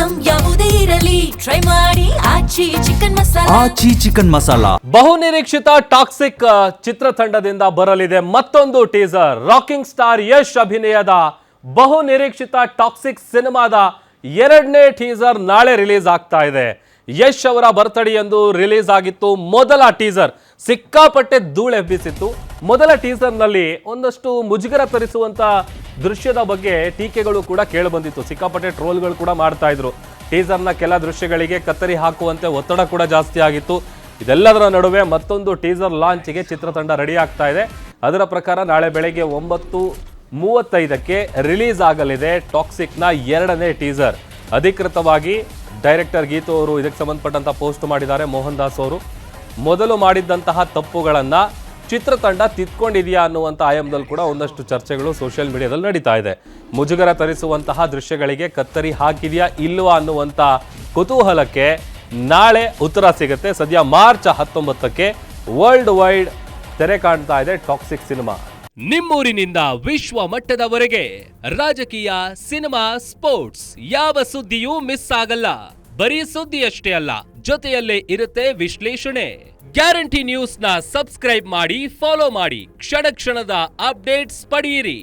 Item ಯಾವುದೇ ಇರಲಿ try ಮಾಡಿ ಆಚಿ ಚಿಕನ್ ಮಸಾಲಾ. ಬಹುನಿರೀಕ್ಷಿತ ಟಾಕ್ಸಿಕ್ ಚಿತ್ರತಂಡದಿಂದ ಬರಲಿದೆ ಮತ್ತೊಂದು ಟೀಸರ್. ರಾಕಿಂಗ್ ಸ್ಟಾರ್ ಯಶ್ ಅಭಿನಯದ ಬಹುನಿರೀಕ್ಷಿತ ಟಾಕ್ಸಿಕ್ ಸಿನಿಮಾದ 2ನೇ ಟೀಸರ್ ನಾಳೆ ರಿಲೀಸ್ ಆಗ್ತಾ ಇದೆ. ಯಶ್ ಅವರ ಬರ್ತ್ಡೇ ಎಂದು ರಿಲೀಸ್ ಆಗಿತ್ತು ಮೊದಲ ಟೀಸರ್. ಸಿಕ್ಕಾಪಟ್ಟೆ ಧೂಳೆಬ್ಬಿಸಿತ್ತು. ಮೊದಲ ಟೀಸರ್ನಲ್ಲಿ ಒಂದಷ್ಟು ಮುಜುಗರ ತರಿಸುವಂತ ದೃಶ್ಯದ ಬಗ್ಗೆ ಟೀಕೆಗಳು ಕೂಡ ಕೇಳಿ ಬಂದಿತ್ತು. ಸಿಕ್ಕಾಪಟ್ಟೆ ಟ್ರೋಲ್ಗಳು ಕೂಡ ಮಾಡ್ತಾ ಇದ್ರು. ಟೀಸರ್ನ ಕೆಲ ದೃಶ್ಯಗಳಿಗೆ ಕತ್ತರಿ ಹಾಕುವಂತೆ ಒತ್ತಡ ಕೂಡ ಜಾಸ್ತಿ ಆಗಿತ್ತು. ಇದೆಲ್ಲದರ ನಡುವೆ ಮತ್ತೊಂದು ಟೀಸರ್ ಲಾಂಚ್ಗೆ ಚಿತ್ರತಂಡ ರೆಡಿ ಆಗ್ತಾ ಇದೆ. ಅದರ ಪ್ರಕಾರ ನಾಳೆ ಬೆಳಗ್ಗೆ 9:35ಕ್ಕೆ ರಿಲೀಸ್ ಆಗಲಿದೆ ಟಾಕ್ಸಿಕ್ನ 2ನೇ ಟೀಸರ್. ಅಧಿಕೃತವಾಗಿ ಡೈರೆಕ್ಟರ್ ಗೀತು ಅವರು ಇದಕ್ಕೆ ಸಂಬಂಧಪಟ್ಟಂತ ಪೋಸ್ಟ್ ಮಾಡಿದ್ದಾರೆ. ಮೋಹನ್ ದಾಸ್ ಅವರು ಮೊದಲು ಮಾಡಿದ್ದಂತಹ ತಪ್ಪುಗಳನ್ನ ಚಿತ್ರತಂಡ ತಿದ್ಕೊಂಡಿದೆಯಾ ಅನ್ನುವಂಥ ಆಯಾಮದಲ್ಲಿ ಕೂಡ ಒಂದಷ್ಟು ಚರ್ಚೆಗಳು ಸೋಷಿಯಲ್ ಮೀಡಿಯಾದಲ್ಲಿ ನಡೀತಾ ಇದೆ. ಮುಜುಗರ ತರಿಸುವಂತಹ ದೃಶ್ಯಗಳಿಗೆ ಕತ್ತರಿ ಹಾಕಿದೆಯಾ ಇಲ್ವಾ ಅನ್ನುವಂಥ ಕುತೂಹಲಕ್ಕೆ ನಾಳೆ ಉತ್ತರ ಸಿಗುತ್ತೆ. ಸದ್ಯ ಮಾರ್ಚ್ 19ಕ್ಕೆ ವರ್ಲ್ಡ್ ವೈಡ್ ತೆರೆ ಕಾಣ್ತಾ ಇದೆ ಟಾಕ್ಸಿಕ್ ಸಿನಿಮಾ. ನಿಮ್ಮೂರಿನಿಂದ ವಿಶ್ವ ಮಟ್ಟದವರೆಗೆ ರಾಜಕೀಯ, ಸಿನಿಮಾ, ಸ್ಪೋರ್ಟ್ಸ್ ಯಾವ ಸುದ್ದಿಯೂ ಮಿಸ್ ಆಗಲ್ಲ. ಬರೀ ಸುದ್ದಿಯಷ್ಟೇ ಅಲ್ಲ, ಜೊತೆಯಲ್ಲೇ ಇರುತ್ತೆ ವಿಶ್ಲೇಷಣೆ. ಗ್ಯಾರಂಟಿ ನ್ಯೂಸ್ನ ಸಬ್ಸ್ಕ್ರೈಬ್ ಮಾಡಿ, ಫಾಲೋ ಮಾಡಿ, ಕ್ಷಣ ಕ್ಷಣದ ಅಪ್ಡೇಟ್ಸ್ ಪಡೆಯಿರಿ.